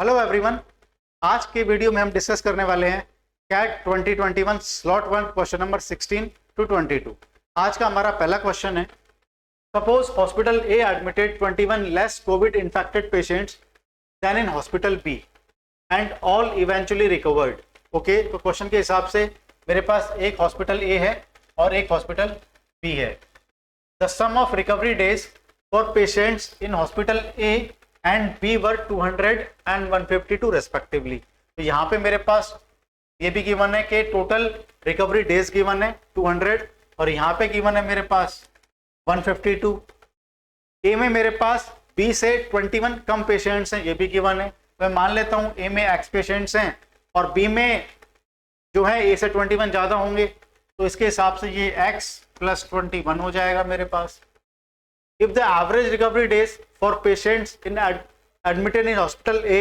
Hello everyone, आज के video में हम डिस्कस करने वाले हैं CAT 2021 slot 1 question number 16 two 22। आज का हमारा पहला क्वेश्चन है, suppose hospital A admitted 21 less covid infected patients than in hospital B and all eventually recovered. Okay, तो क्वेश्चन के हिसाब से मेरे पास एक हॉस्पिटल ए है और एक हॉस्पिटल बी है। The sum of recovery days for patients in hospital A and B were 200 and 152 respectively. तो यहाँ पे मेरे पास ये भी गिवन है कि टोटल रिकवरी डेज गिवन है 200 और यहाँ पे गिवन है मेरे पास 152। ए में मेरे पास बी से 21 कम पेशेंट्स हैं, ये भी गिवन है। मैं मान लेता हूँ ए में एक्स पेशेंट्स हैं और बी में जो है ए से 21 ज़्यादा होंगे, तो इसके हिसाब से ये x + 21 हो जाएगा मेरे पास। If the average recovery days for patients admitted in hospital A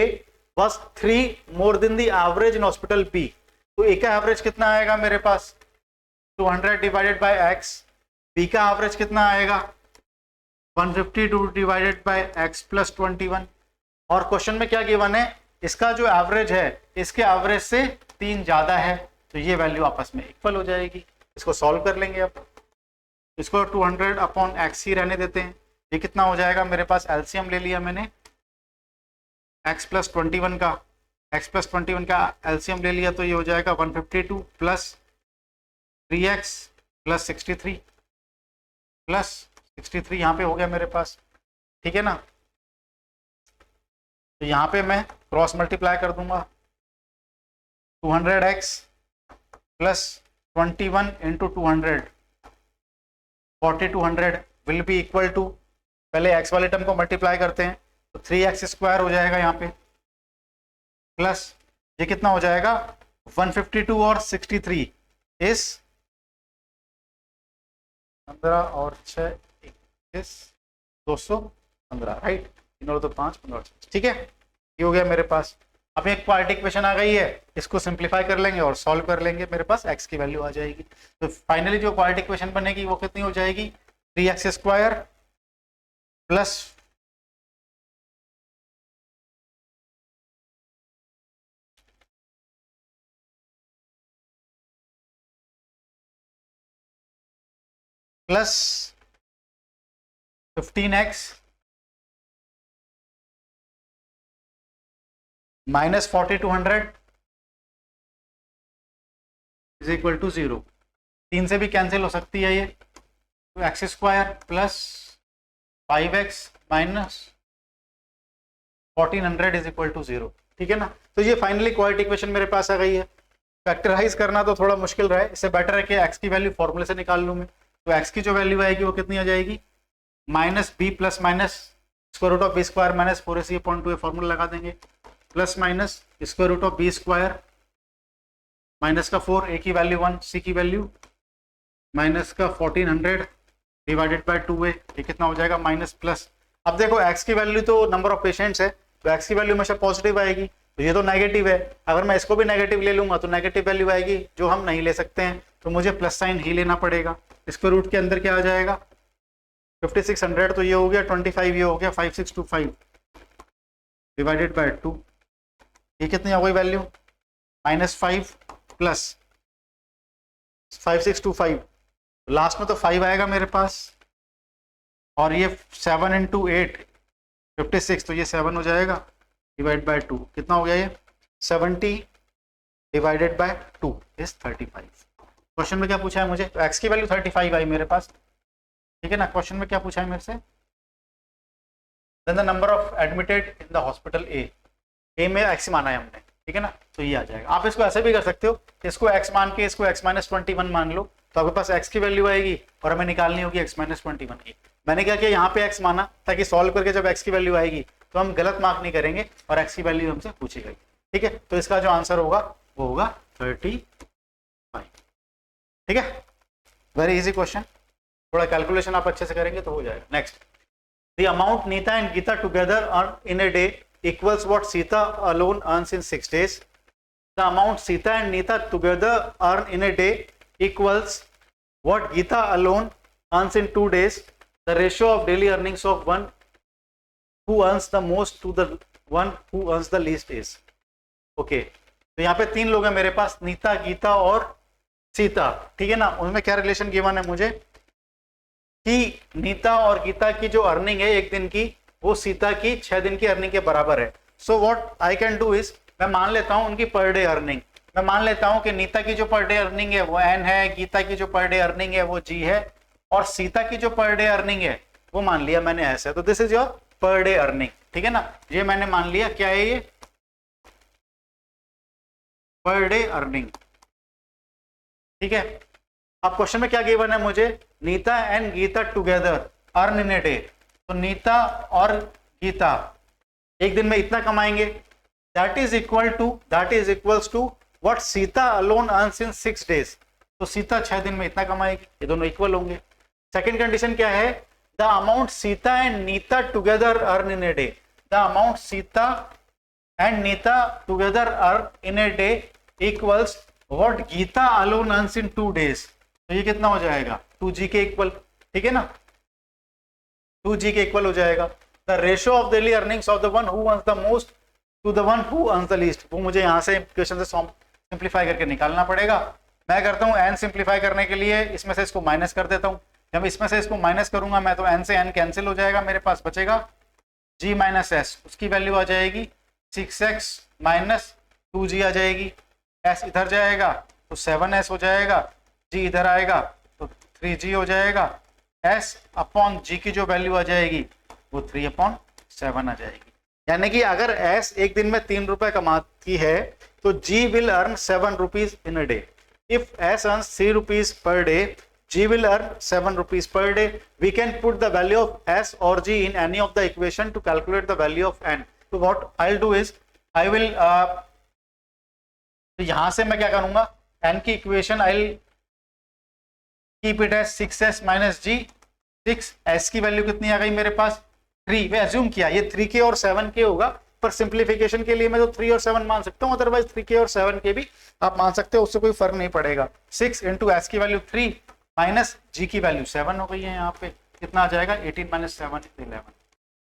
was 3 more than the average in hospital B, तो A का एवरेज कितना आएगा मेरे पास 200 डिवाइडेड बाय x, B का एवरेज कितना आएगा 152 डिवाइडेड बाय x + 21। और क्वेश्चन में क्या गिवन है, इसका जो एवरेज है इसके एवरेज से 3 ज़्यादा है, तो ये वैल्यू आपस में इक्वल हो जाएगी। इसको सॉल्व कर लेंगे अब। इसको 200/x ही रहने देते हैं। ये कितना हो जाएगा मेरे पास, एलसीएम ले लिया मैंने x + 21 का, x + 21 का एलसीएम ले लिया, तो ये हो जाएगा 152 + 3x + 63 + 63 यहाँ पे हो गया मेरे पास, ठीक है ना। तो यहाँ पे मैं क्रॉस मल्टीप्लाई कर दूंगा 200x + 21 × 200 4200 will be equal to, पहले x वाले टर्म को मल्टीप्लाई करते हैं तो 3x² हो जाएगा यहाँ पे, प्लस ये कितना हो जाएगा 152 और 63 इस 15 और 6 21 215, राइट। 3 और 2 5 15, ठीक है। ये हो गया मेरे पास। अब एक क्वाड्रेटिक इक्वेशन आ गई है, इसको सिंप्लीफाई कर लेंगे और सॉल्व कर लेंगे, मेरे पास x की वैल्यू आ जाएगी। तो फाइनली जो क्वाड्रेटिक इक्वेशन बनेगी वो कितनी हो जाएगी 3x² plus +15x - 4200 is equal to 0। 3 से भी कैंसिल हो सकती है ये, तो x² + 5x - 1400 is equal to 0, ठीक है ना। तो ये फाइनली क्वाड्रेटिक इक्वेशन मेरे पास आ गई है। फैक्टराइज करना तो थोड़ा मुश्किल रहा है, इससे बेटर है कि x की वैल्यू फॉर्मूले से निकाल लूँ मैं। तो x की जो वैल्यू आएगी वो कितनी आ जाएगी -b + -√(b² - 4ac/2) फॉर्मूला लगा देंगे, प्लस माइनस √(b² माइनस का 4, a की वैल्यू 1, c की वैल्यू माइनस का 1400 डिवाइडेड बाय 2a, ये कितना हो जाएगा माइनस प्लस। अब देखो x की वैल्यू तो नंबर ऑफ पेशेंट्स है, तो x की वैल्यू हमेशा पॉजिटिव आएगी, तो ये तो नेगेटिव है। अगर मैं इसको भी नेगेटिव ले लूंगा तो नेगेटिव वैल्यू आएगी जो हम नहीं ले सकते हैं, तो मुझे प्लस साइन ही लेना पड़ेगा। स्क्वायर रूट के अंदर क्या आ जाएगा 5600, तो ये हो गया 25, ये हो गया 5625 डिवाइडेड बाय 2, ये कितनी हो गई वैल्यू -5 + 5625, लास्ट में तो 5 आएगा मेरे पास, और ये 7 × 8 56, तो ये 7 हो जाएगा डिवाइड बाय 2, कितना हो गया ये 70 डिवाइडेड बाय 2 इज 35। क्वेश्चन में क्या पूछा है मुझे, तो x की वैल्यू 35 आई मेरे पास, ठीक है ना। क्वेश्चन में क्या पूछा है मेरे से, then the number of admitted in the hospital A में x माना है हमने, ठीक है ना, तो ये आ जाएगा। आप इसको ऐसे भी कर सकते हो, इसको x मान के इसको x - 21 मान लो, तो आपके पास x की वैल्यू आएगी और हमें निकालनी होगी x - 21 की। मैंने क्या किया, यहाँ पे x माना ताकि सॉल्व करके जब x की वैल्यू आएगी तो हम गलत मार्क नहीं करेंगे और x की वैल्यू हमसे पूछी गई, ठीक है। तो इसका जो आंसर होगा वो होगा 35, ठीक है। वेरी इजी क्वेश्चन, थोड़ा कैलकुलेशन आप अच्छे से करेंगे तो हो जाएगा। Next, the amount Neeta and Geeta together earn in a day equals what Sita alone earns in 6 days. The amount Sita and Nita together earn in a day equals what Geeta alone earns in 2 days. The ratio of daily earnings of one who earns the most to the one who earns the least is. Okay, तो यहाँ पे 3 लोग हैं मेरे पास, नीता, गीता और सीता, ठीक है ना। उनमें क्या रिलेशन गिवन है मुझे कि नीता और गीता की जो अर्निंग है एक दिन की, वो सीता की 6 दिन की अर्निंग के बराबर है। So what I can do is, मैं मान लेता हूं उनकी पर डे अर्निंग, मैं मान लेता हूं कि नीता की जो पर डे अर्निंग है वो n है, गीता की जो पर डे अर्निंग है वो g है, और सीता की जो पर डे अर्निंग है वो मान लिया मैंने ऐसे। तो this is your per day earning, ठीक है ना। ये मैंने मान लिया, क्या है ये, पर डे अर्निंग, ठीक है। अब क्वेश्चन में क्या गिवन है मुझे, Neeta and Geeta together earn in a day. तो नीता और गीता एक दिन में इतना कमाएंगे, that is equals to what Sita alone earns in 6 days। तो सीता 6 दिन में इतना कमाएगी, ये दोनों इक्वल होंगे। सेकंड कंडीशन क्या है, the amount Sita and Neeta together earn in a day, the amount Sita and Neeta together earn in a day equals what Geeta alone earns in 2 days। तो ये कितना हो जाएगा, 2g के इक्वल, ठीक है ना, 2g के इक्वल हो जाएगा। The ratio of daily earnings of the one who earns the most to the one who earns the least, वो मुझे यहाँ से इक्वेशन से सिंप्लीफाई करके निकालना पड़ेगा। मैं करता हूँ n सिंप्लीफाई करने के लिए इसमें से इसको माइनस कर देता हूँ। जब इसमें से इसको माइनस करूंगा मैं तो n से n कैंसिल हो जाएगा, मेरे पास बचेगा g माइनस s, उसकी वैल्यू आ जाएगी 6x माइनस 2g आ जाएगी, s इधर जाएगा तो 7s हो जाएगा, g इधर आएगा तो 3g हो जाएगा, s अपॉन g की जो वैल्यू आ जाएगी वो 3/7 आ जाएगी। यानी कि अगर s एक दिन में 3 रुपए कमाती है तो g will earn 7 rupees in a day. If s earns 3 rupees per day, g will earn 7 rupees per day. We can put the value of s or g in any of the equation to calculate the value of n. So what I'll do is I will तो यहां से मैं क्या करूंगा, n की equation I'll keep it as 6s minus g। 6s की value कितनी आ गई मेरे पास 3, मैं एज्यूम किया ये 3k और 7k होगा, पर सिंप्लीफिकेशन के लिए मैं तो 3 और 7 मान सकता हूँ, अदरवाइज 3k और 7k भी आप मान सकते हो, उससे कोई फर्क नहीं पड़ेगा। 6 इंटू एस की वैल्यू 3 माइनस जी की वैल्यू 7 हो गई है, यहाँ पे कितना आ जाएगा 18 माइनस 7 11,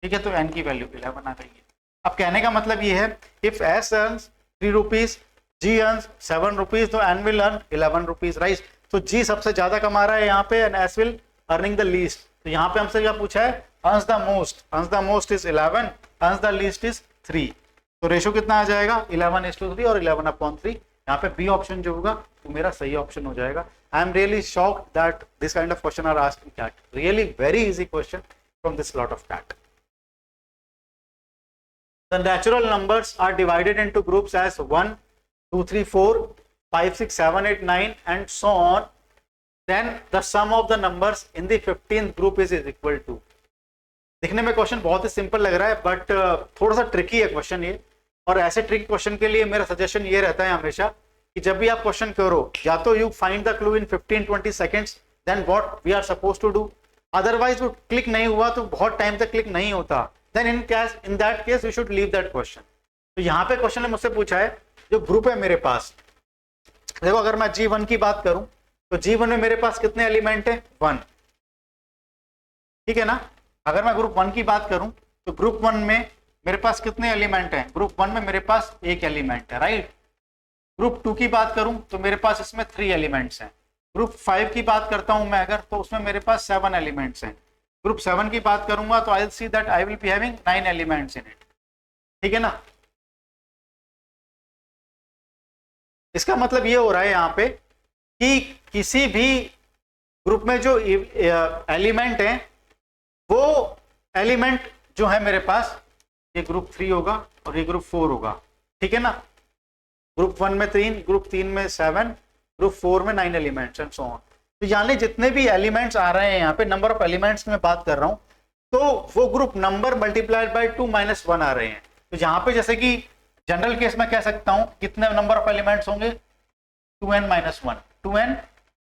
ठीक है। तो एन की वैल्यू 11 आ गई है। अब कहने का मतलब ये है, if S earns 3 rupees, G earns 7 rupees, तो N will earn 11 rupees, right. तो जी सबसे ज्यादा कमा रहा है यहाँ पे and S will earning the least. तो यहाँ पे हमसे क्या पूछा है, earns the most is 11, earns the least is 3। तो रेशो कितना आ जाएगा 11:3 और 11/3। यहाँ पे बी ऑप्शन जो होगा वो मेरा सही ऑप्शन हो जाएगा। I am really shocked that this kind of question are asked in CAT. Really very easy question from this lot of CAT. The natural numbers are divided into groups as 1, 2, 3, 4, 5, 6, 7, 8, 9 and so on. Then the sum of the numbers in the 15th group is equal to. दिखने में question बहुत ही simple लग रहा है but थोड़ा सा tricky है question ये, और ऐसे ट्रिकी क्वेश्चन के लिए मेरा सजेशन ये रहता है हमेशा कि जब भी आप क्वेश्चन करो या तो you find the clue in 15-20 seconds, then what we are suppose to do. Otherwise वो क्लिक नहीं हुआ तो बहुत टाइम तक क्लिक नहीं होता, then in that case we should leave that question. तो यहाँ पे क्वेश्चन ने मुझसे पूछा है जो ग्रुप है मेरे पास, देखो अगर मैं G1 की बात करूं तो G1 में मेरे पास कितने एलिमेंट है 1, ठीक है ना। अगर मैं ग्रुप 1 की बात करूं तो ग्रुप 1 में मेरे पास कितने एलिमेंट हैं, ग्रुप 1 में मेरे पास 1 एलिमेंट है, राइट। ग्रुप 2 की बात करूं तो मेरे पास इसमें 3 एलिमेंट्स हैं। ग्रुप 5 की बात करता हूं मैं अगर, तो उसमें मेरे पास 7 एलिमेंट्स हैं। ग्रुप 7 की बात करूंगा तो I will see that I will be having 9 elements in it, ठीक है ना। इसका मतलब ये हो रहा है यहाँ पे कि किसी भी ग्रुप में जो एलिमेंट है वो एलिमेंट जो है मेरे पास, ये ग्रुप 3 होगा और ये ग्रुप 4 होगा, ठीक है ना। ग्रुप 1 में 3, ग्रुप 3 में 7, ग्रुप 4 में 9 एलिमेंट्स एंड सो ऑन। तो यानी जितने भी एलिमेंट्स आ रहे हैं यहाँ पे, नंबर ऑफ एलिमेंट्स की मैं बात कर रहा हूँ, तो वो ग्रुप नंबर मल्टीप्लाइड बाय 2 - 1 आ रहे हैं। तो यहाँ पे जैसे कि जनरल केस में कह सकता हूँ कितने नंबर ऑफ एलिमेंट्स होंगे 2n - 1, 2n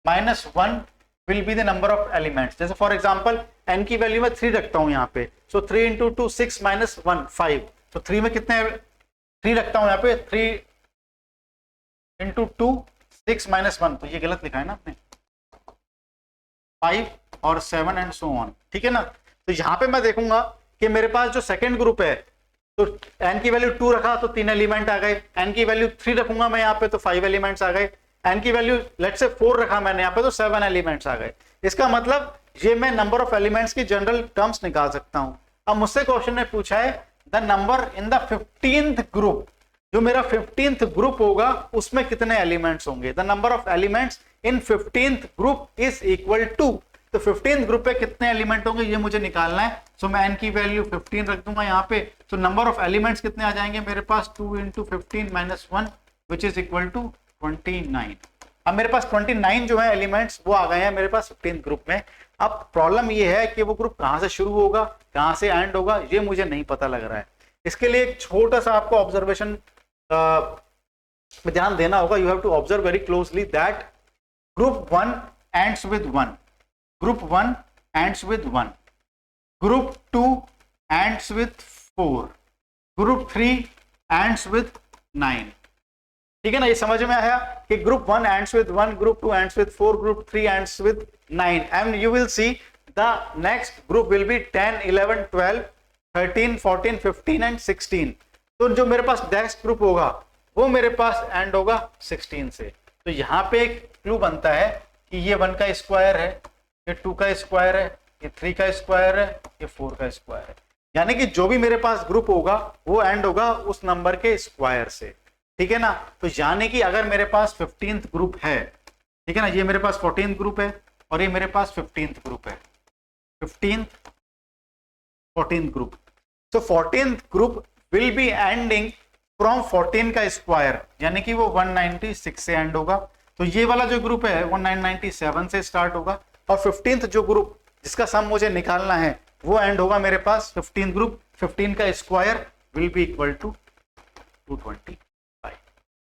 - 1 will be the number of elements. जैसे फॉर एग्जांपल n की वैल्यू में 3 रखता हूँ यहाँ पे, सो 3 × 2 6 - 1 5, तो 3 में कितने 3 रखता हूँ यहाँ पे, 3 × 2 6 - 1, तो ये गलत लिखा है ना आपने, 5 और 7 एंड सो ऑन, ठीक है ना। तो यहाँ पे मैं देखूंगा कि मेरे पास जो सेकेंड ग्रुप है तो n की वैल्यू 2 रखा तो 3 एलिमेंट आ गए, n की वैल्यू 3 रखूंगा मैं यहाँ पे तो 5 एलिमेंट्स आ गए, n की वैल्यू लेट्स से 4 रखा मैंने यहाँ पे तो 7 एलिमेंट्स आ गए। इसका मतलब ये मैं नंबर ऑफ एलिमेंट्स की जनरल टर्म्स निकाल सकता हूं। अब मुझसे क्वेश्चन ने पूछा है the number in the 15th group, जो मेरा 15th ग्रुप होगा उसमें कितने एलिमेंट्स होंगे, the number of elements in 15th group is equal to, तो 15th ग्रुप पे कितने एलिमेंट होंगे ये मुझे निकालना है। सो मैं n की वैल्यू 15 रख दूंगा यहाँ पे, तो नंबर ऑफ एलिमेंट्स कितने आ जाएंगे मेरे पास 2 × 15 - 1 विच इज इक्वल टू 29। अब मेरे पास 29 जो है एलिमेंट्स वो आ गए हैं मेरे पास 15th ग्रुप में। अब प्रॉब्लम ये है कि वो ग्रुप कहाँ से शुरू होगा कहाँ से एंड होगा ये मुझे नहीं पता लग रहा है। इसके लिए एक छोटा सा आपको ऑब्जर्वेशन ध्यान देना होगा। You have to observe very closely that group 1 ends with 1, group 1 ends with 1, group 2 ends with 4, group 3 ends with 9। ठीक है ना, ये समझ में आया कि group 1 ends with 1, group 2 ends with 4, group 3 ends with 9 and you will see the next group will be 10, 11, 12, 13, 14, 15 and 16। तो जो मेरे पास नेक्स्ट ग्रुप होगा वो मेरे पास एंड होगा 16 से। तो यहाँ पे एक क्लू बनता है कि ये 1 का स्क्वायर है, ये 2 का स्क्वायर है, ये 3 का स्क्वायर है, ये 4 का स्क्वायर है, यानी कि जो भी मेरे पास ग्रुप होगा वो एंड होगा उस नंबर के स्क्वायर से। ठीक है ना, तो यानी कि अगर मेरे पास 15th ग्रुप है, ठीक है ना, ये मेरे पास 14th ग्रुप है और ये मेरे पास 15th ग्रुप है, 15th 14th ग्रुप। तो 14th group will be ending from 14 का स्क्वायर, यानी कि वो 196 से एंड होगा। तो ये वाला जो ग्रुप है 1997 से स्टार्ट होगा और 15th जो ग्रुप जिसका सम मुझे निकालना है वो एंड होगा मेरे पास 15th ग्रुप, 15 का square will be equal to 225।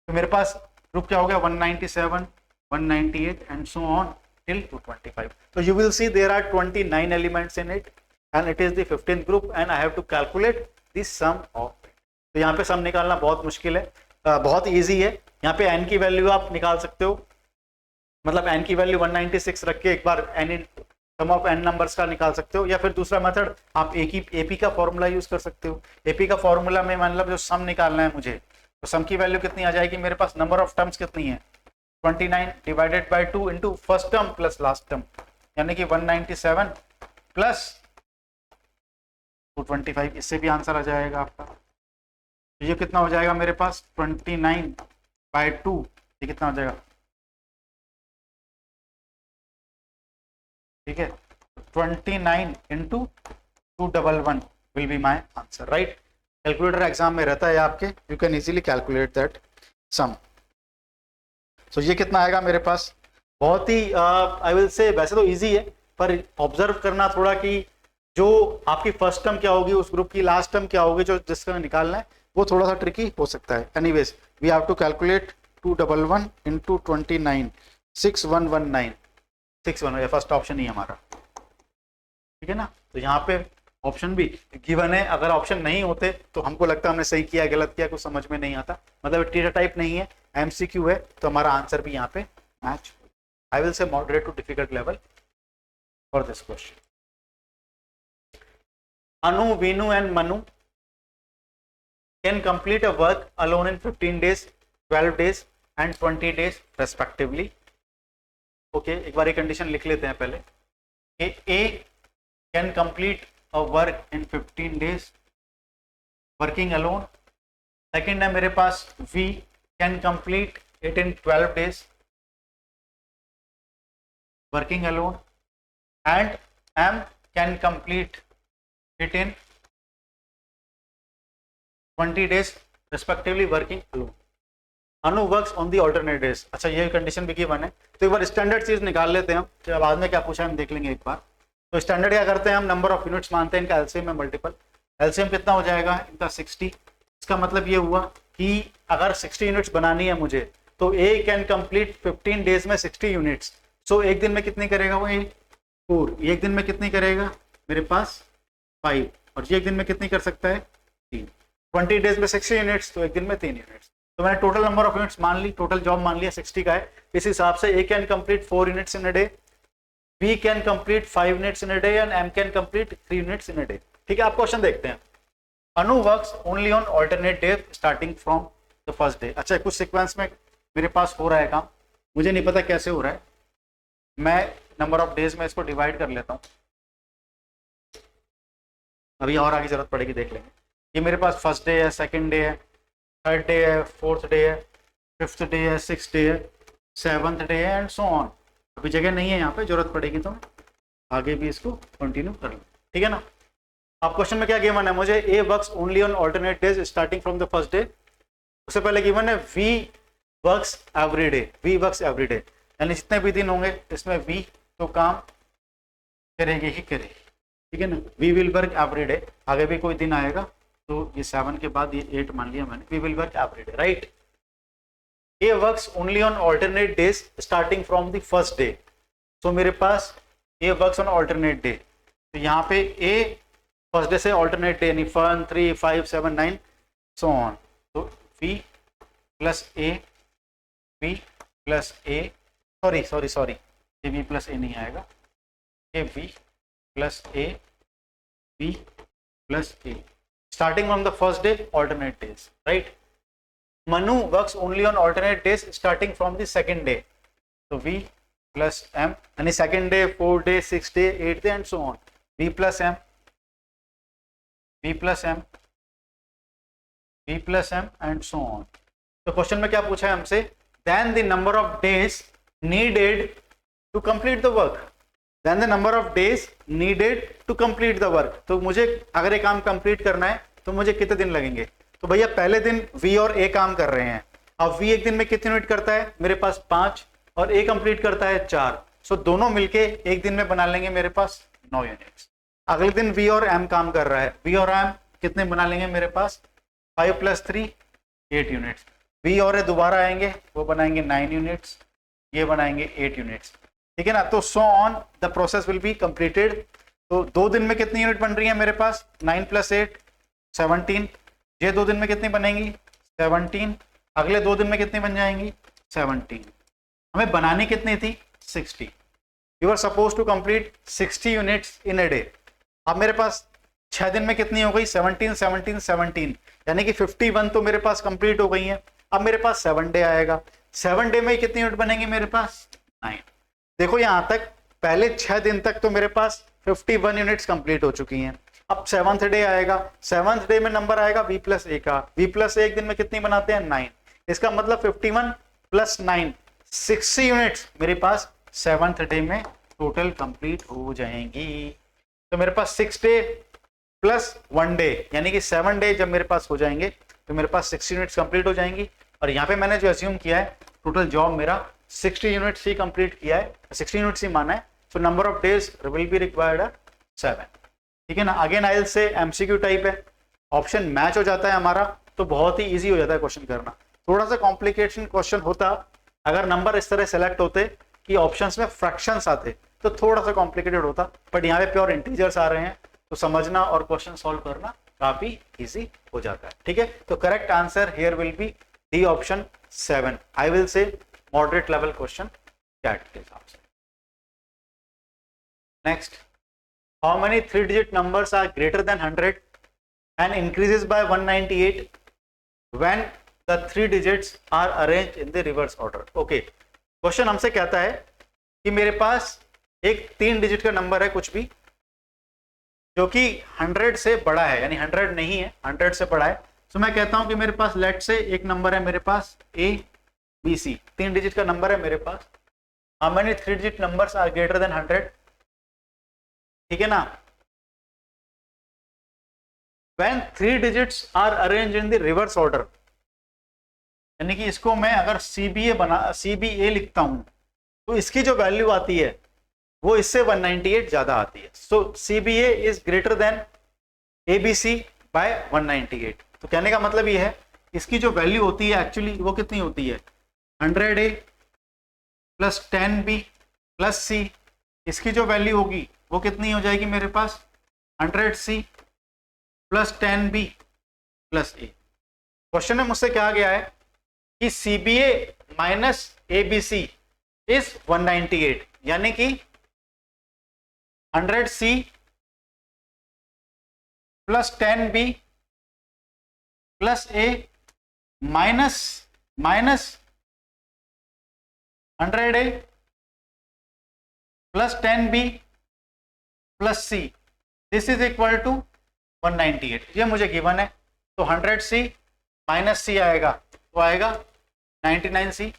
तो मेरे पास ग्रुप क्या हो गया 197, 198 एंड सो ऑन टिल 225। तो you will see there are 29 elements in it and it is the 15th group and I have to calculate the sum of it. तो यहाँ पे सम निकालना बहुत मुश्किल है, बहुत इजी है। यहाँ पे n की वैल्यू आप निकाल सकते हो, मतलब n की वैल्यू 196 रख के एक बार n sum of n numbers का निकाल सकते हो, या फिर दूसरा मेथड आप एपी का फॉर्मूला यूज कर सकते हो। एपी का फॉर्मूला में मतलब जो सम निकालना है मुझे, तो सम की वैल्यू कितनी आ जाएगी मेरे पास, नंबर ऑफ टर्म्स कितनी है 29 divided by 2 into first term plus last term, यानी कि 197 प्लस 225, इससे भी आंसर आ जाएगा आपका। ये कितना हो जाएगा मेरे पास 29/2, ये कितना हो जाएगा, ठीक है 29 into 211 will be my answer, right. Calculator exam में रहता है आपके, you can easily calculate that sum. So ये कितना आएगा मेरे पास, बहुत ही आई विल से वैसे तो इजी है, पर ऑब्जर्व करना थोड़ा कि जो आपकी फर्स्ट टर्म क्या होगी उस ग्रुप की लास्ट टर्म क्या होगी, जो जिसका निकालना है वो थोड़ा सा ट्रिकी हो सकता है। Anyways we have to calculate 211 into 29, 6119, 611, first option ही हमारा, ठीक है ना। तो यहाँ पे ऑप्शन भी गिवन है, अगर ऑप्शन नहीं होते तो हमको लगता है हमने सही किया गलत किया कुछ समझ में नहीं आता, मतलब टीटा टाइप नहीं है, एमसीक्यू है, तो हमारा आंसर भी यहाँ पे match. I will say moderate to difficult level for this question. Anu, Vinu and Manu can complete a work alone in 15 days, 12 days and 20 days respectively. Okay, एक बार ये कंडीशन लिख लेते हैं पहले कि A can complete a work in 15 days working alone. Second है मेरे पास V can complete it in 12 days working alone and M can complete it in 20 days respectively working alone. Anu works on the alternate days. अच्छा ये condition भी given है, तो एक बार standard चीज निकाल लेते हैं हम, तो बाद में क्या पूछा हम देख लेंगे एक बार। तो स्टैंडर्ड क्या करते हैं हम, नंबर ऑफ यूनिट्स मानते हैं, इनका एलसीएम में मल्टीपल, एलसीएम कितना हो जाएगा इनका 60। इसका मतलब ये हुआ कि अगर 60 यूनिट्स बनानी है मुझे तो ए कैन कंप्लीट 15 डेज में 60 यूनिट्स। सो एक दिन में कितनी करेगा वो, 4, एक दिन में कितनी करेगा मेरे पास 5, और ये एक दिन में कितनी कर सकता है 3। 20 डेज में 60 यूनिट्स, तो एक दिन में 3 यूनिट्स। तो मैंने टोटल नंबर ऑफ यूनिट्स मान ली, टोटल जॉब मान लिया 60 का है। इस हिसाब से A can complete 4 units in a day, B can complete 5 units in a day and M can complete 3 units in a day. ठीक है, आप क्वेश्चन देखते हैं। अनु works only on alternate day starting from the first day. अच्छा, कुछ sequence में मेरे पास हो रहा है काम, मुझे नहीं पता कैसे हो रहा है, मैं नंबर ऑफ डेज में इसको डिवाइड कर लेता हूँ, अभी और आगे जरूरत पड़ेगी देख लेंगे। ये मेरे पास फर्स्ट डे है, सेकंड डे है, थर्ड डे है, फोर्थ डे है, फिफ्थ डे है, सिक्स डे है, सेवंथ डे है एंड सो ऑन। अभी जगह नहीं है यहाँ पे, जरूरत पड़ेगी तो आगे भी इसको कंटिन्यू कर लो, ठीक है ना। अब क्वेश्चन में क्या गिवन है मुझे, A works only on alternate days starting from the first day. उससे पहले गिवन है B works every day, B works every day, यानी जितने भी दिन होंगे इसमें वी तो काम करेंगे ही करेंगे, ठीक है ना। We will work every day, आगे भी कोई दिन आएगा तो ये 7 के बाद ये 8 मान लिया मैंने, we will work every day, right. A works only on alternate days starting from the first day, तो मेरे पास A works on alternate day, तो यहाँ पे ए फर्स्ट डे से ऑल्टरनेट डे यानी 1 3 5 7 9 सो ऑन, तो we plus A, we plus A, sorry ये वी प्लस ए नहीं आएगा, ये we plus A, we plus A, starting from the first day alternate days, right. Manu works only on alternate days starting from the second day, तो we plus M यानी second day, 4 day, 6 day, 8 day and so on, we plus M, we plus M, we plus M and so on. तो question में क्या पूछा है हमसे, then the number of days needed to complete the work, then the number of days needed to complete the work. तो मुझे अगर ये काम कंप्लीट करना है तो मुझे कितने दिन लगेंगे, तो भैया पहले दिन वी और ए काम कर रहे हैं, अब वी एक दिन में कितने यूनिट करता है मेरे पास 5 और ए कंप्लीट करता है 4, सो दोनों मिलके एक दिन में बना लेंगे मेरे पास 9 यूनिट्स। अगले दिन वी और एम काम कर रहा है, वी और एम कितने बना लेंगे मेरे पास 5 + 3 8 यूनिट्स, वी और ए दोबारा आएंगे वो बनाएंगे 9 यूनिट्स, ये बनाएंगे 8 यूनिट्स, ठीक है ना। तो so on the process will be completed. तो 2 दिन में कितनी यूनिट बन रही है मेरे पास 9 + 8 17, ये 2 दिन में कितनी बनेंगी 17, अगले 2 दिन में कितनी बन जाएंगी 17, हमें बनानी कितनी थी 60, you are suppose to complete 60 units in a day. अब मेरे पास 6 दिन में कितनी हो गई 17 17 17, यानी कि 51 तो मेरे पास कंप्लीट हो गई है। अब मेरे पास 7 डे आएगा, 7 डे में कितनी यूनिट बनेंगी मेरे पास 9। देखो यहाँ तक पहले 6 दिन तक तो मेरे पास 51 यूनिट्स कंप्लीट हो चुकी हैं। अब 7th डे आएगा, 7th डे में नंबर आएगा v प्लस ए का, v प्लस ए एक दिन में कितनी बनाते हैं 9, इसका मतलब 51 + 9 60 यूनिट्स मेरे पास 7th डे में टोटल कंप्लीट हो जाएंगी। तो मेरे पास 6 डे प्लस 1 डे यानी कि 7 डे जब मेरे पास हो जाएंगे तो मेरे पास 60 यूनिट्स कंप्लीट हो जाएंगी। और यहाँ पे मैंने जो अज्यूम किया है टोटल जॉब मेरा 60 यूनिट्स ही कंप्लीट किया है, 60 यूनिट्स ही माना है, so number of days will be required 7, ठीक है ना। अगेन आइल से एमसीक्यू टाइप है, ऑप्शन मैच हो जाता है हमारा तो बहुत ही इजी हो जाता है क्वेश्चन करना। थोड़ा सा कॉम्प्लिकेशन क्वेश्चन होता अगर नंबर इस तरह सेलेक्ट होते कि ऑप्शंस में फ्रैक्शंस आते तो थोड़ा सा कॉम्प्लिकेटेड होता, बट यहाँ पे प्योर इंटीजर्स आ रहे हैं तो समझना और क्वेश्चन सॉल्व करना काफी इजी हो जाता है, ठीक है। तो correct answer here will be D option 7, I will say moderate level question CAT के हिसाब से। Next, how many 3-digit numbers are greater than 100 and increases by 198 when the 3 digits are arranged in the reverse order? Okay, question हमसे कहता है कि मेरे पास एक 3 digit का नंबर है कुछ भी जो कि 100 से बड़ा है, यानी 100 नहीं है 100 से बड़ा है। तो मैं कहता हूं कि मेरे पास लेट से एक नंबर है मेरे पास ए बी सी, 3 डिजिट का नंबर है मेरे पास। how many 3-digit numbers are greater than 100? ठीक है ना। When 3 digits are arranged in the reverse order, यानी कि इसको मैं अगर CBA लिखता हूं तो इसकी जो वैल्यू आती है वो इससे 198 ज्यादा आती है। So CBA is greater than ABC by 198। तो कहने का मतलब ये है इसकी जो वैल्यू होती है एक्चुअली वो कितनी होती है 100A + 10B + C, इसकी जो वैल्यू होगी वो कितनी हो जाएगी मेरे पास 100C + 10B + A। क्वेश्चन में मुझसे कहा गया है कि CBA - ABC इज 198, यानी कि 100C + 10B plus A minus 100A plus 10B plus C, this is equal to 198। ये मुझे गिवन है, तो 100C माइनस C आएगा तो आएगा 99C,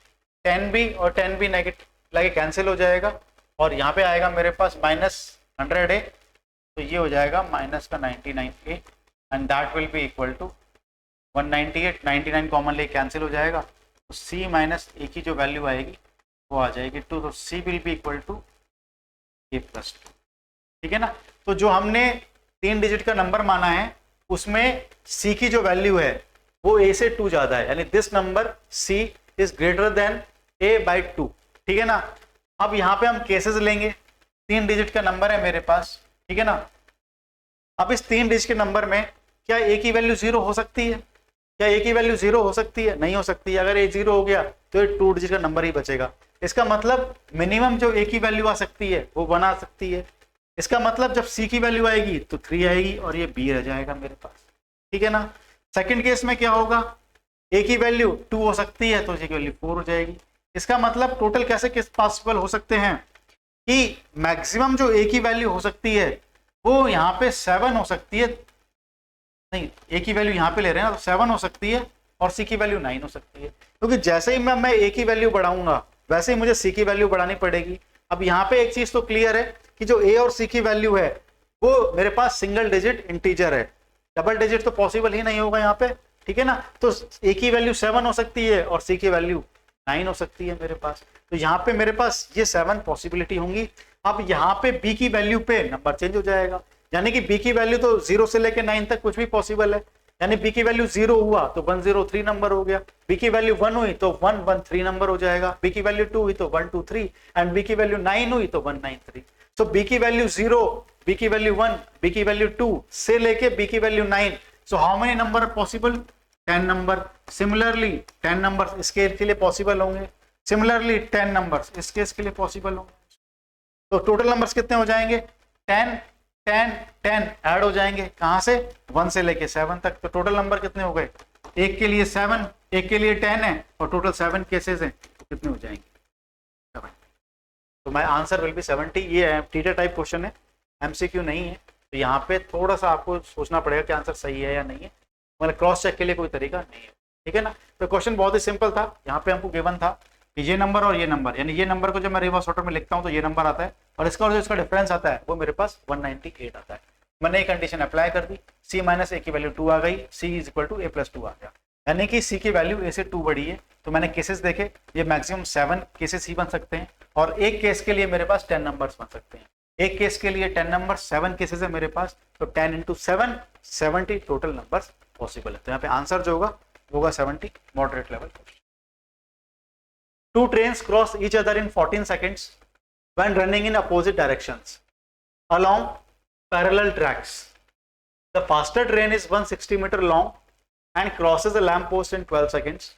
10B और 10B नेगेटिव लगे कैंसिल हो जाएगा, और यहाँ पे आएगा मेरे पास माइनस 100A, तो ये हो जाएगा माइनस का 99A and that will be equal to 198, 99 common ले कैंसिल हो जाएगा, तो C माइनस A की जो वैल्यू आएगी वो आ जाएगी 2, तो C will be equal to A plus 2, ठीक है ना। तो जो हमने 3 डिजिट का नंबर माना है उसमें C की जो वैल्यू है वो A से 2 ज्यादा है, यानी this number C is greater then A by 2, ठीक है ना। अब यहाँ पे हम केसेस लेंगे, 3 डिजिट का नंबर है मेरे पास, ठीक है ना। अब इस 3 डिजिट के नंबर में क्या A की वैल्यू 0 हो सकती है? क्या A की वैल्यू 0 हो सकती है? नहीं हो सकती है। अगर A 0 हो गया तो ये 2 डिजिट का नंबर ही बचेगा। इसका मतलब मिनिमम जो A की वैल्यू आ सकती है वो 1 आ सकती है। इसका मतलब जब C की वैल्यू आएगी तो 3 आएगी और ये B रह जाएगा मेरे पास, ठीक है ना। सेकंड केस में क्या होगा, A की वैल्यू 2 हो सकती है तो C की वैल्यू 4 हो जाएगी। इसका मतलब टोटल कैसे केस पॉसिबल हो सकते हैं कि मैक्सिमम जो A की वैल्यू हो सकती है वो यहाँ पे 7 हो सकती है, नहीं A की वैल्यू यहाँ पे ले रहे हैं ना, तो 7 हो सकती है और C की वैल्यू 9 हो सकती है, क्योंकि जैसे ही मैं A की वैल्यू बढ़ाऊंगा वैसे ही मुझे C की वैल्यू बढ़ानी पड़ेगी। अब यहाँ पे एक चीज तो क्लियर है कि जो A और C की वैल्यू है वो मेरे पास सिंगल डिजिट इंटीजर है, डबल डिजिट तो पॉसिबल ही नहीं होगा यहाँ पे, ठीक है ना। तो A की वैल्यू 7 हो सकती है और C की वैल्यू 9 हो सकती है मेरे पास, तो यहाँ पे मेरे पास ये 7 पॉसिबिलिटी होंगी। अब यहाँ पे B की वैल्यू पे नंबर चेंज हो जाएगा, यानी कि B की वैल्यू तो 0 से लेकर 9 तक कुछ भी पॉसिबल है, यानी B की वैल्यू 0 हुआ तो 103 नंबर हो गया, B की वैल्यू 1 हुई तो 113 नंबर हो जाएगा, B की वैल्यू 2 हुई तो 123 एंड B की वैल्यू 9 हुई तो 193। सो B की वैल्यू 0, B की वैल्यू 1, B की वैल्यू 2 से लेके B की value 9। So how many number possible? 10 number. Similarly 10 number इस केस के लिए पॉसिबल होंगे, सिमिलरली 10 नंबर इस केस के लिए पॉसिबल होंगे। तो टोटल नंबर्स कितने हो जाएंगे? 10 10 10 ऐड हो जाएंगे, कहां से? 1 से लेके 7 तक। तो टोटल नंबर कितने हो गए? एक के लिए 7, एक के लिए 10 है और टोटल 7 केसेस हैं, तो कितने हो जाएंगे? 7। तो माय आंसर विल बी 70। ये टीचर टाइप क्वेश्चन है, एमसीक्यू नहीं है, तो यहाँ पे थोड़ा सा आपको सोचना पड़ेगा कि आंसर सही है या नहीं है, मतलब क्रॉस चेक के लिए कोई तरीका नहीं है, ठीक है ना। तो क्वेश्चन बहुत ही सिंपल था। यहाँ पे हमको गिवन था कि ये नंबर और ये नंबर, यानी ये नंबर को जब मैं रिवर्स ऑर्डर में लिखता हूँ तो ये नंबर आता है और इसका और जो इसका डिफरेंस आता है वो मेरे पास 198 आता है। मैंने एक कंडीशन अप्लाई कर दी, C माइनस A की वैल्यू 2 आ गई, C is equal to A plus 2 आ गया, यानी कि C की वैल्यू A से 2 बड़ी है। तो मैंने केसेस देखे, ये मैक्सिमम 7 केसेस ही बन सकते हैं और एक केस के लिए मेरे पास 10 नंबर्स बन सकते हैं। एक केस के लिए 10 नंबर, 7 केसेस है मेरे पास, तो 10 इंटू 7 70 टोटल नंबर्स पॉसिबल है। तो यहाँ पे आंसर जो होगा 70, moderate level. Two trains cross each other in 14 seconds when running in opposite directions along parallel tracks. The faster train is 160 meter long and crosses a lamp post in 12 seconds.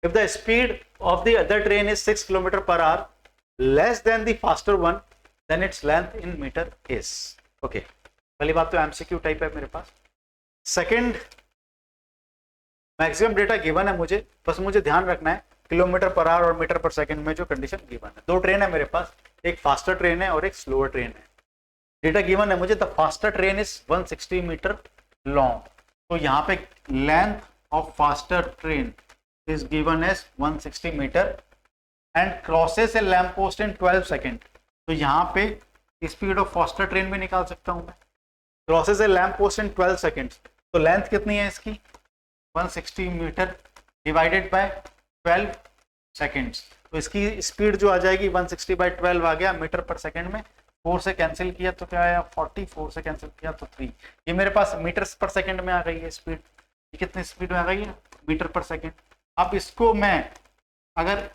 If the speed of the other train is 6 km per hour less than the faster one, then its length in meter is. Okay, पहली बात तो MCQ type है मेरे पास। Second, maximum data given है मुझे, बस मुझे ध्यान रखना है किलोमीटर पर आवर और मीटर पर सेकंड में जो कंडीशन गिवन है। 2 ट्रेन है मेरे पास, एक फास्टर ट्रेन है और एक स्लोअर ट्रेन है। डेटा गिवन है मुझे, the faster train is 160 metre long, तो यहाँ पे length of faster train is given as 160 metre and crosses a lamp post in 12 second. तो यहाँ पे स्पीड ऑफ फास्टर ट्रेन भी निकाल सकता हूँ मैं, crosses a lamp post in 12 second. तो लेंथ कितनी है इसकी? 160 मीटर डिवाइडेड बाय 12 सेकेंड्स, तो इसकी स्पीड जो आ जाएगी 160 बाई 12 आ गया मीटर पर सेकंड में। 4 से कैंसिल किया तो क्या आया? 40, 4 से कैंसिल किया तो 3। ये मेरे पास मीटर्स पर सेकंड में आ गई है स्पीड। ये कितनी स्पीड में आ गई है? मीटर पर सेकंड। अब इसको मैं अगर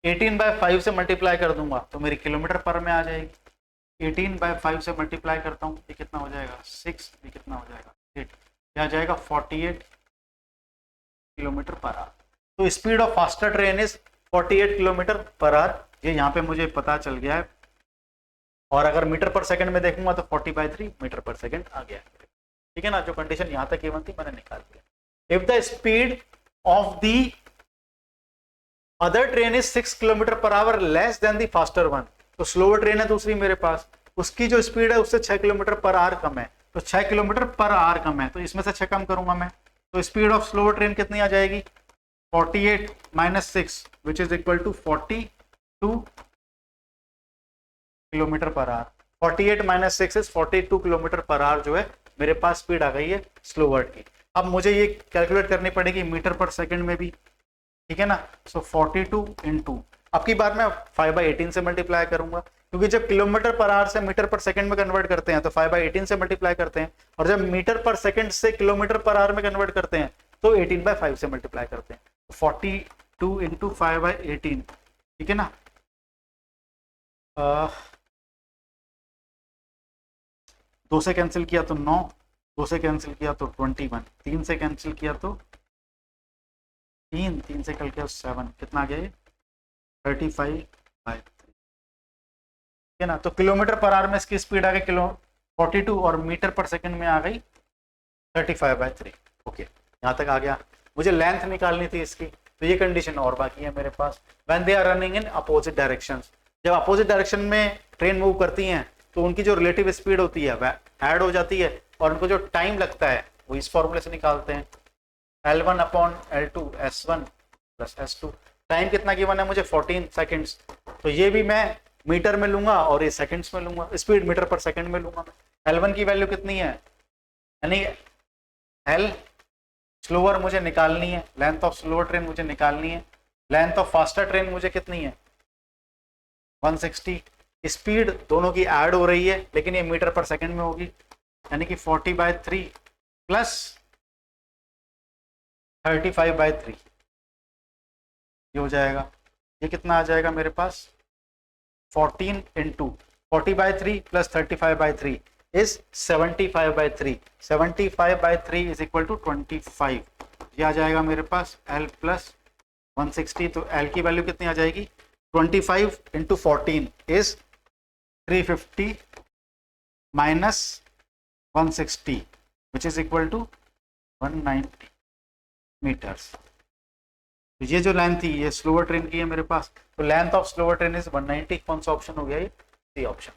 18 बाय 5 से मल्टीप्लाई कर दूंगा तो मेरी किलोमीटर पर में आ जाएगी। 18 बाय 5 से मल्टीप्लाई करता हूँ, ये कितना हो जाएगा? 6। ये कितना हो जाएगा? 8। क्या आ जाएगा? 48 किलोमीटर पर आवर। तो speed of faster train is 48 kilometre per hour, ये यहाँ पे मुझे पता चल गया है। और अगर मीटर पर सेकंड में देखूंगा तो 40/3 मीटर पर सेकंड आ गया है, ठीक है ना। जो कंडीशन यहाँ तक गिवन थी मैंने निकाल दिया। If the speed of the other train is 6 kilometre per our less than the faster one, तो स्लोअर ट्रेन है दूसरी मेरे पास, उसकी जो स्पीड है उससे 6 किलोमीटर पर आवर कम है, तो 6 किलोमीटर पर आवर कम है, तो इसमें से 6 कम करूंगा मैं, तो स्पीड ऑफ स्लोअर ट्रेन कितनी आ जाएगी 48 minus 6 which is equal to 42 kilometre per hour. 48 minus 6 is 42 kilometre per hour जो है मेरे पास स्पीड आ गई है स्लो वर्ड की। अब मुझे ये कैलकुलेट करनी पड़ेगी मीटर पर सेकंड में भी, ठीक है ना। सो 42 इंटू, अब की बार मैं 5/18 से मल्टीप्लाई करूंगा, क्योंकि जब किलोमीटर पर आवर से मीटर पर सेकंड में कन्वर्ट करते हैं तो 5/18 से मल्टीप्लाई करते हैं, और जब मीटर पर सेकंड से किलोमीटर पर आवर में कन्वर्ट करते हैं तो 18/5 से मल्टीप्लाई करते हैं। 42 इंटू 5/18, ठीक है ना। 2 से कैंसिल किया तो 9, 2 से कैंसिल किया तो 21, 3 से कैंसिल किया तो 3 से कल किया 7, कितना आ गया ये 35/3, ठीक है ना। तो किलोमीटर पर आवर में इसकी स्पीड आ गई 42 और मीटर पर सेकंड में आ गई 35/3। ओके, यहाँ तक आ गया। मुझे लेंथ निकालनी थी इसकी, तो ये कंडीशन और बाकी है मेरे पास। When they are running in opposite directions, जब अपोजिट डायरेक्शन में ट्रेन मूव करती हैं तो उनकी जो रिलेटिव स्पीड होती है वह ऐड हो जाती है, और उनको जो टाइम लगता है वो इस फॉर्मूले से निकालते हैं, L1/L2 S1 plus S2। Time कितना गिवन है मुझे 14 सेकेंड्स, तो ये भी मैं मीटर में लूंगा और ये सेकंड्स में लूंगा, स्पीड मीटर पर सेकंड में लूंगा। L1 की वैल्यू कितनी है, यानी L स्लोअर मुझे निकालनी है, लेंथ ऑफ स्लोअर ट्रेन मुझे निकालनी है, लेंथ ऑफ फास्टर ट्रेन मुझे कितनी है 160। स्पीड दोनों की ऐड हो रही है लेकिन ये मीटर पर सेकंड में होगी, यानी कि 40/3 प्लस 35/3 ये हो जाएगा। ये कितना आ जाएगा मेरे पास 14 into 40/3 plus 35/3 is 75/3। 75/3 is equal to 25। ये आ जाएगा मेरे पास L प्लस 160, तो L की वैल्यू कितनी आ जाएगी 25 into 14 is 350 minus 160 which is equal to 190 metres. तो ये जो लेंथ थी ये स्लोअर ट्रेन की है मेरे पास, तो length of slower train is 190। कौन सा ऑप्शन हो गया ये सी ऑप्शन,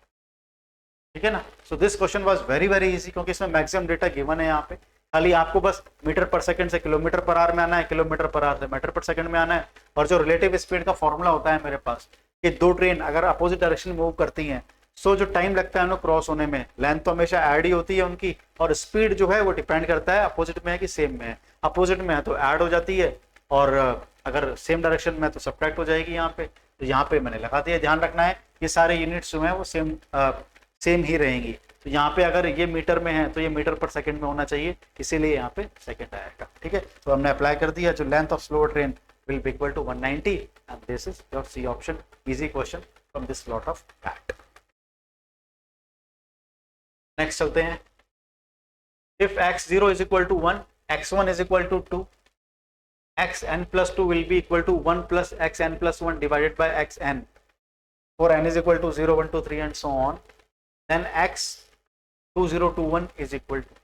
ठीक है ना। So this question was very very easy, क्योंकि इसमें मैक्सिमम डेटा गिवन है यहाँ पे, खाली आपको बस मीटर पर सेकंड से किलोमीटर पर आवर में आना है, किलोमीटर पर आवर से मीटर पर सेकंड में आना है, और जो रिलेटिव स्पीड का फॉर्मूला होता है मेरे पास कि दो ट्रेन अगर अपोजिट डायरेक्शन में मूव करती हैं सो जो टाइम लगता है उन्हें क्रॉस होने में, लेंथ तो हमेशा ऐड ही होती है उनकी, और स्पीड जो है वो डिपेंड करता है अपोजिट में है कि सेम में है। अपोजिट में है तो ऐड हो जाती है, और अगर सेम डायरेक्शन में है तो सब्ट्रैक्ट हो जाएगी यहाँ पे। तो यहाँ पे मैंने लगा दिया, ध्यान रखना है ये सारे यूनिट्स जो है वो सेम ही रहेंगी। तो यहाँ पे अगर ये मीटर में है तो ये मीटर पर सेकंड में होना चाहिए, इसीलिए यहाँ पे सेकंड आएगा, ठीक है। तो हमने अप्लाई कर दिया, जो length of slower train will be equal to 190 and this is your C option. Easy question from this lot of fact. Next चलते हैं। If x0 is equal to 1, x1 is equal to 2, xn plus 2 will be equal to 1 plus xn plus 1 divided by xn for n is equal to 0, 1, 2, 3 and so on, then x2021 is equal to,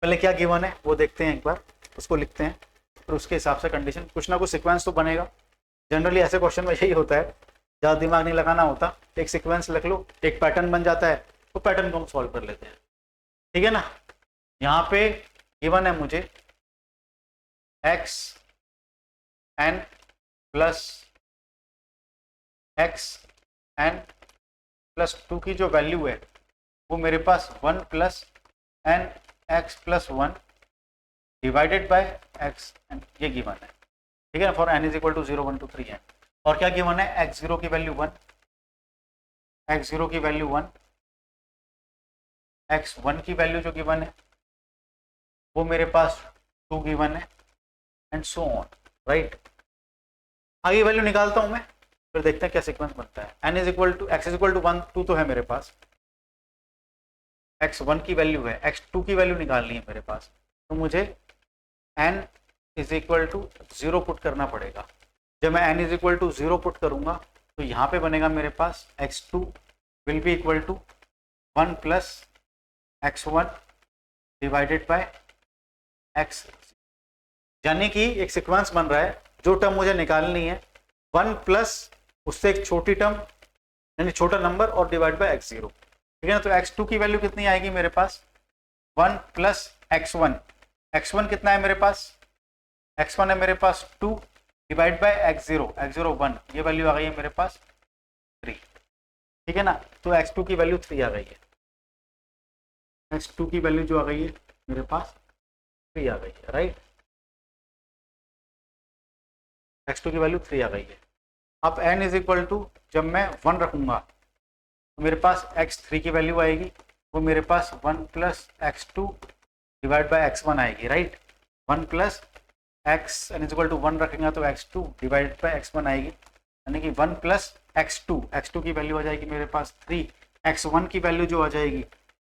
पहले क्या given है वो देखते हैं एक बार, उसको लिखते हैं, फिर उसके हिसाब से कंडीशन, कुछ ना कुछ सीक्वेंस तो बनेगा। जनरली ऐसे क्वेश्चन में यही होता है, ज़्यादा दिमाग नहीं लगाना होता, एक सीक्वेंस लिख लो, एक पैटर्न बन जाता है, तो पैटर्न को हम सॉल्व कर लेते हैं, ठीक है ना। यहाँ पे गिवन है मुझे x n plus x n plus 2 की जो वैल्यू है वो मेरे पास 1 plus n x plus 1 divided by x n, ये गिवन है, ठीक है ना, for n is equal to 0, 1, 2, 3 n। और क्या गिवन है x0 की वैल्यू 1, x0 की वैल्यू 1, x1 की वैल्यू जो गिवन है वो मेरे पास 2 गिवन है एंड सो ऑन, राइट। आगे वैल्यू निकालता हूं मैं, फिर देखते हैं क्या सीक्वेंस बनता है। n is equal to x is equal to 1, 2 तो है मेरे पास, x1 की वैल्यू है, x2 की वैल्यू निकालनी है मेरे पास, तो मुझे n is equal to 0 put करना पड़ेगा। जब मैं n is equal to 0 put करूंगा तो यहाँ पे बनेगा मेरे पास x2 will be equal to 1 plus x1 divided by x, यानी कि एक सीक्वेंस बन रहा है, जो टर्म मुझे निकालनी है 1 प्लस उससे एक छोटी टर्म यानी छोटा नंबर और डिवाइड बाय x0, ठीक है ना। तो x2 की वैल्यू कितनी आएगी मेरे पास 1 प्लस x1, x1 कितना है मेरे पास, x1 है मेरे पास 2 डिवाइड बाय x0, x0 1, ये वैल्यू आ गई है मेरे पास 3, ठीक है ना। तो x2 की वैल्यू 3 आ गई है, x2 की वैल्यू जो आ गई है मेरे पास 3 आ गई है, राइट। x2 की वैल्यू 3 आ गई है। अब n इज इक्वल टू जब मैं 1 रखूंगा तो मेरे पास x3 की वैल्यू आएगी, वो मेरे पास 1 plus x2 divide by x1 आएगी, right. 1 plus x n is equal to 1 रखेंगे तो x2 डिवाइड बाय x1 आएगी, यानी कि 1 प्लस x2 की वैल्यू आ जाएगी मेरे पास 3, x1 की वैल्यू जो आ जाएगी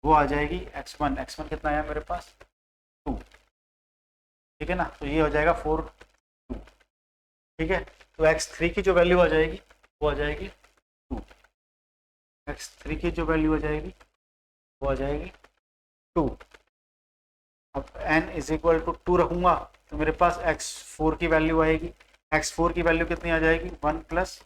वो आ जाएगी x1 कितना आया मेरे पास 2, ठीक है ना। तो ये हो जाएगा 4 2, ठीक है। तो x3 की जो वैल्यू आ जाएगी वो आ जाएगी 2, x3 की जो वैल्यू आ जाएगी वो आ जाएगी 2। अब n इज इक्वल टू 2 रखूंगा तो मेरे पास x4 की वैल्यू आएगी, x4 की वैल्यू कितनी आ जाएगी 1 plus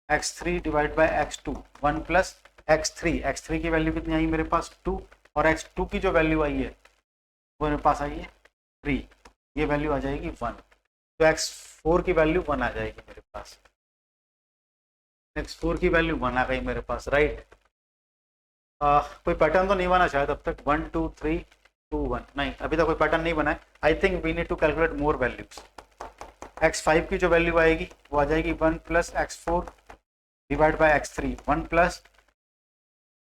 x3 divide by x2, 1 plus x3 की वैल्यू कितनी आई मेरे पास 2, और x2 की जो वैल्यू आई है वो मेरे पास आई है 3, ये वैल्यू आ जाएगी 1। तो x4 की वैल्यू 1 आ जाएगी मेरे पास, x4 की वैल्यू 1 आ गई मेरे पास, राइट। कोई पैटर्न तो नहीं बना शायद अब तक, 1 2 3 2 1, नहीं अभी तक कोई पैटर्न नहीं बना है। I think we need to calculate more values. x5 की जो वैल्यू आएगी वो आ जाएगी 1 plus x4 divide by x3, 1 plus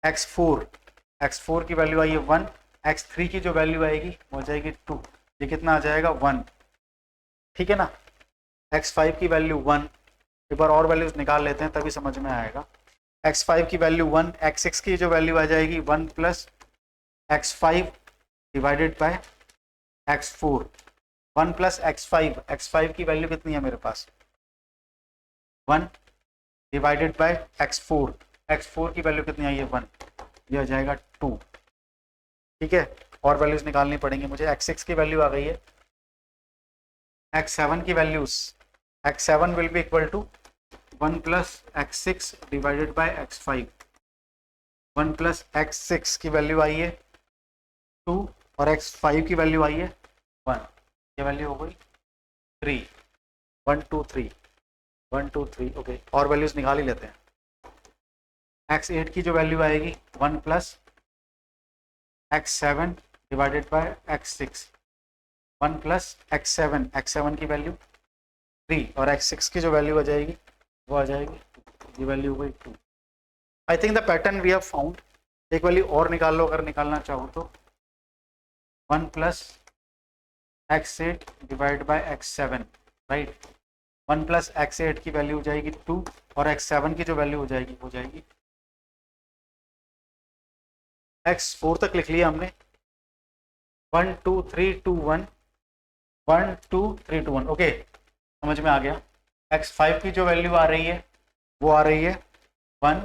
x4 की वैल्यू आई है 1, x3 की जो वैल्यू आएगी वो जाएगी 2, ये कितना आ जाएगा 1, ठीक है ना। x5 की वैल्यू 1, एक बार और वैल्यूज निकाल लेते हैं तभी समझ में आएगा। x5 की वैल्यू 1, x6 की जो वैल्यू आ जाएगी 1 plus x5 divided by x4, 1 plus x5 की वैल्यू कितनी है मेरे पास 1 डिवाइडेड बाय x4 की वैल्यू कितनी आई है 1, ये आ जाएगा 2, ठीक है। और वैल्यूज निकालनी पड़ेंगी मुझे। x6 की वैल्यू आ गई है, x7 की values, x7 will be equal to 1 plus x6 divided by x5, 1 plus x6 की वैल्यू आई है 2 और x5 की वैल्यू आई है 1, ये वैल्यू हो गई 3, 1 2 3 1 2 3, ओके। और वैल्यूज निकाल ही लेते हैं। x8 की जो वैल्यू आएगी 1 plus x7 divided by x6, 1 plus x7 की वैल्यू 3 और x6 की जो वैल्यू आ जाएगी वो आ जाएगी, ये वैल्यू हो गई 2। I think the pattern we have found. एक वैल्यू और निकाल लो अगर निकालना चाहो तो, 1 plus x8 divide by x7, right. 1 plus x8 की वैल्यू हो जाएगी 2 और x7 की जो वैल्यू हो जाएगी वो जाएगी, x4 तक लिख लिया हमने, 1 2 3 2 1 1 2 3 2 1, ओके समझ में आ गया। x5 की जो वैल्यू आ रही है वो आ रही है 1,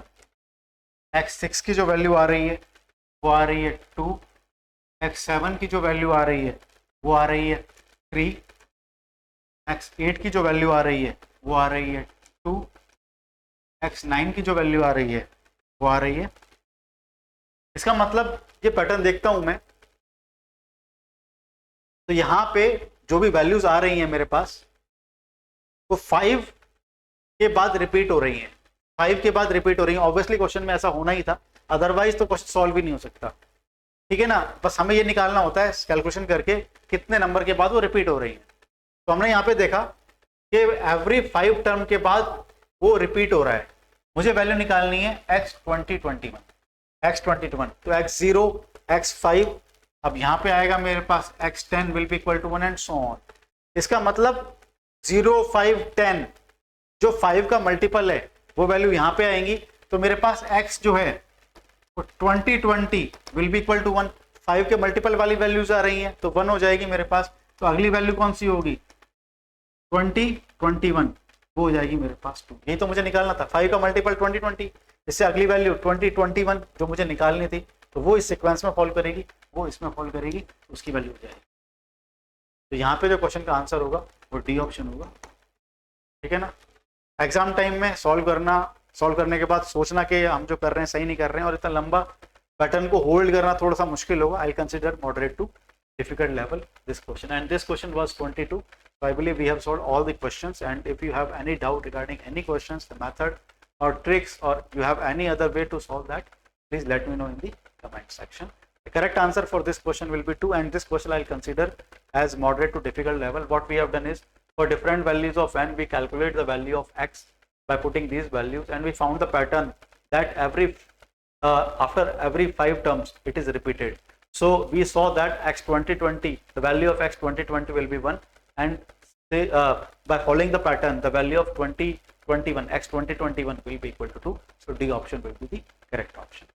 x6 की जो वैल्यू आ रही है वो आ रही है 2, x7 की जो वैल्यू आ रही है वो आ रही है 3, x8 की जो वैल्यू आ रही है वो आ रही है 2, x9 की जो वैल्यू आ रही है वो आ रही है। इसका मतलब ये पैटर्न देखता हूं मैं तो यहाँ पे जो भी वैल्यूज आ रही हैं मेरे पास वो 5 के बाद रिपीट हो रही हैं, 5 के बाद रिपीट हो रही हैं। ऑब्वियसली क्वेश्चन में ऐसा होना ही था, अदरवाइज तो क्वेश्चन सॉल्व भी नहीं हो सकता, ठीक है ना। बस हमें ये निकालना होता है कैलकुलेशन करके कितने नंबर के बाद वो रिपीट हो रही है। तो हमने यहाँ पे देखा कि एवरी 5 टर्म के बाद वो रिपीट हो रहा है। मुझे वैल्यू निकालनी है x20 21, तो x0 x5, अब यहाँ पे आएगा मेरे पास x10 will be equal to 1 and so on. इसका मतलब 0 5 10 जो 5 का मल्टीपल है वो वैल्यू यहाँ पे आएंगी, तो मेरे पास x जो है 20 विल बी इक्वल टू 1, 5 के मल्टीपल वाली वैल्यूज आ रही हैं तो 1 हो जाएगी मेरे पास। तो अगली वैल्यू कौन सी होगी 20 21, वो हो जाएगी मेरे पास 2। यही तो मुझे निकालना था, 5 का मल्टीपल 20 इससे अगली वैल्यू 20 21 जो मुझे निकालनी थी, तो वो इस सीक्वेंस में फॉलो करेगी, वो इसमें फॉलो करेगी, उसकी वैल्यू हो जाएगी। तो यहाँ पे जो क्वेश्चन का आंसर होगा वो डी ऑप्शन होगा, ठीक है ना। एग्जाम टाइम में सॉल्व करने के बाद सोचना कि हम जो कर रहे हैं सही नहीं कर रहे हैं, और इतना लंबा पैटर्न को होल्ड करना थोड़ा सा मुश्किल होगा। I consider moderate to difficult level this question, and this question was 22. So I believe we have solved all the questions, and if you have any doubt regarding any questions, the method or tricks, or you have any other way to solve that, please let me know in the comment section. The correct answer for this question will be 2, and this question I'll consider as moderate to difficult level. What we have done is, for different values of n, we calculate the value of x by putting these values, and we found the pattern that after every 5 terms it is repeated. So we saw that x 2020, the value of x 2020 will be 1, and by following the pattern, the value of 2021, x 2021 will be equal to 2. So D option will be the correct option.